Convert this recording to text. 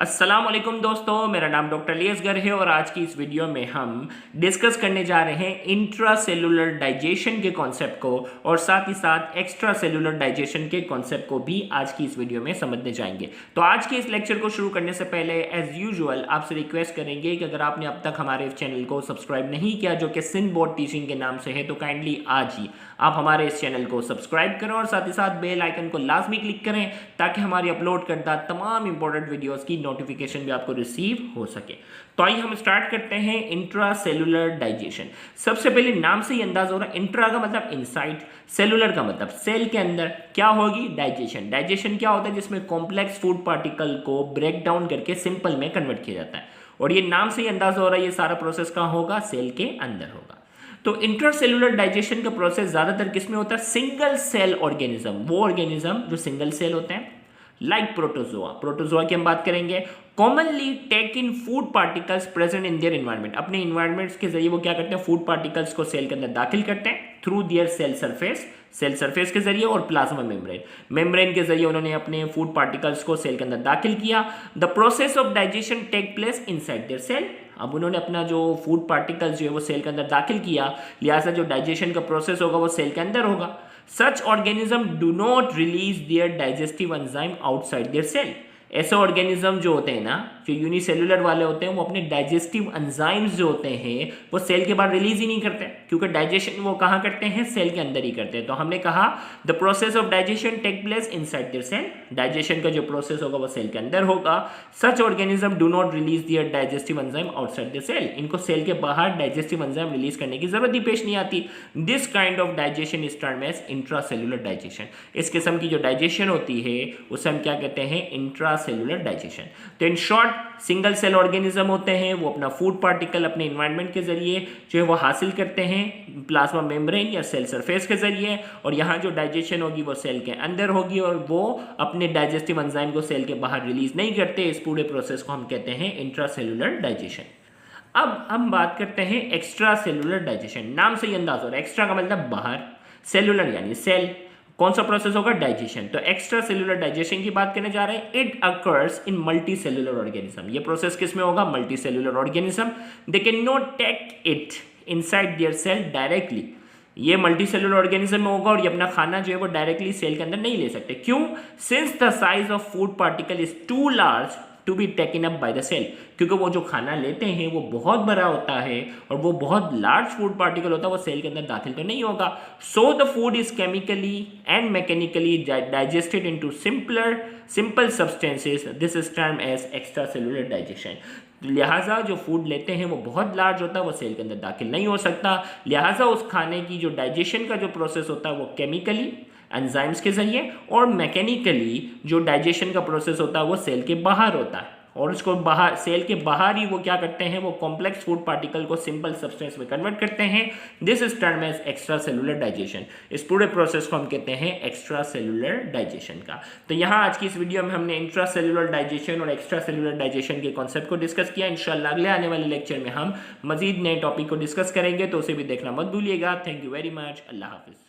अस्सलाम वालेकुम दोस्तों, मेरा नाम डॉक्टर लियसगर है और आज की इस वीडियो में हम डिस्कस करने जा रहे हैं इंट्रा सेलुलर डाइजेशन के कॉन्सेप्ट को और साथ ही साथ एक्स्ट्रा सेलुलर डाइजेशन के कॉन्सेप्ट को भी आज की इस वीडियो में समझने जाएंगे। तो आज के इस लेक्चर को शुरू करने से पहले एज यूजुअल आपसे रिक्वेस्ट करेंगे कि अगर आपने अब तक हमारे इस चैनल को सब्सक्राइब नहीं किया जो कि सिंध बोर्ड टीचिंग के नाम से है, तो काइंडली आज ही आप हमारे इस चैनल को सब्सक्राइब करें और साथ ही साथ बेल आइकन को लाजमी क्लिक करें ताकि हमारी अपलोड करता तमाम इंपॉर्टेंट वीडियोस की नोटिफिकेशन भी आपको रिसीव हो सके। तो आइए हम स्टार्ट करते हैं इंट्रा सेलुलर डाइजेशन। सबसे पहले नाम से ही अंदाज हो रहा है, इंट्रा का मतलब इनसाइड, सेलुलर का मतलब सेल के अंदर क्या होगी, डाइजेशन। डाइजेशन क्या होता है, जिसमें कॉम्प्लेक्स फूड पार्टिकल को ब्रेक डाउन करके सिंपल में कन्वर्ट किया जाता है। और ये नाम से ही अंदाज हो रहा है ये सारा प्रोसेस कहाँ होगा, सेल के अंदर होगा। तो इंट्रासेलुलर डाइजेशन का प्रोसेस ज्यादातर किसमें होता है, सिंगल सेल ऑर्गेनिज्म, वो ऑर्गेनिज्म जो सिंगल सेल होते हैं, लाइक प्रोटोजोआ। प्रोटोजोआ की हम बात करेंगे। Commonly take in food particles present in their environment, अपने इन्वायरमेंट्स के जरिए वो क्या करते हैं, फूड पार्टिकल्स को सेल के अंदर दाखिल करते हैं through their cell surface, cell surface के जरिए और प्लाज्मा मेम्ब्रेन, मेम्ब्रेन के जरिए उन्होंने अपने फूड पार्टिकल्स को सेल के अंदर दाखिल किया। The process of digestion take place inside their cell. अब उन्होंने अपना जो फूड पार्टिकल्स जो है वो सेल के अंदर दाखिल किया, लिहाजा जो डाइजेशन का प्रोसेस होगा वो सेल के अंदर होगा। Such organism do not release their digestive enzyme outside their cell. ऐसे ऑर्गेनिज्म जो होते हैं ना, जो यूनिसेलुलर वाले होते हैं, वो अपने डाइजेस्टिव एंजाइम्स जो होते हैं वो सेल के बाहर रिलीज ही नहीं करते, क्योंकि डाइजेशन वो कहाँ करते हैं, सेल के अंदर ही करते हैं। तो हमने कहा the process of digestion take place inside their cell, digestion का जो प्रोसेस होगा वो सेल के अंदर होगा। Such organism do not release their digestive enzyme outside their cell, इनको सेल के बाहर डाइजेस्टिव एंजाइम रिलीज करने की जरूरत ही पेश नहीं आती। This kind of digestion is termed as intracellular digestion. इस किस्म की जो डाइजेशन होती है उसे हम क्या कहते हैं, इंट्रासेलुलर डाइजेशन। तो in short single cell organism होते हैं, वो अपना फूड पार्टिकल अपने एनवायरनमेंट के जरिए जो है वो हासिल करते हैं प्लाज्मा मेम्ब्रेन या सेल सरफेस के जरिए, और यहाँ जो डाइजेशन होगी वो सेल के अंदर होगी और वो अपने डाइजेस्टिव एंजाइम को सेल के बाहर रिलीज नहीं करते। इस पूरे प्रोसेस को हम कहते हैं इंट्रासेलुलर डाइजेशन। अब हम बात करते हैं एक्स्ट्रा सेलुलर डाइजेशन। नाम से ही अंदाज हो रहा है, एक्स्ट्रा का मतलब बाहर, सेलुलर यानी सेल, कौन सा प्रोसेस होगा, डाइजेशन। तो एक्स्ट्रा सेलुलर डाइजेशन की बात करने जा रहे हैं। It occurs in multicellular organism, ये प्रोसेस किस में होगा, multicellular organism. They cannot take it inside their cell directly, ये मल्टी सेलुलर ऑर्गेनिज्म में होगा और ये अपना खाना जो है वो डायरेक्टली सेल के अंदर नहीं ले सकते। क्यों, since the size of food particle is too large to be taken up by the cell, क्योंकि वो जो खाना लेते हैं वो बहुत बड़ा होता है और वो बहुत लार्ज फूड पार्टिकल होता है, वो सेल के अंदर दाखिल तो नहीं होगा। So the food is chemically and mechanically digested into simple substances, this is termed as extracellular digestion. लिहाजा जो फूड लेते हैं वो बहुत लार्ज होता है, वो सेल के अंदर दाखिल नहीं हो सकता, लिहाजा उस खाने की जो डाइजेशन का जो प्रोसेस होता है वो केमिकली एंजाइम्स के जरिए और मैकेनिकली जो डाइजेशन का प्रोसेस होता है वो सेल के बाहर होता है, और उसको बाहर, सेल के बाहर ही वो क्या करते हैं, वो कॉम्प्लेक्स फूड पार्टिकल को सिंपल सब्सटेंस में कन्वर्ट करते हैं। This is termed as extracellular digestion. इस पूरे प्रोसेस को हम कहते हैं एक्स्ट्रा सेलुलर डाइजेशन का। तो यहाँ आज की इस वीडियो में हमने इंट्रा सेलुलर डाइजेशन और एक्स्ट्रा सेलुलर डाइजेशन के कॉन्सेप्ट को डिस्कस किया। इंशाल्लाह अगले आने वाले लेक्चर में हम मजीद नए टॉपिक को डिस्कस करेंगे, तो उसे भी देखना मत भूलिएगा। Thank you very much, Allah Hafiz.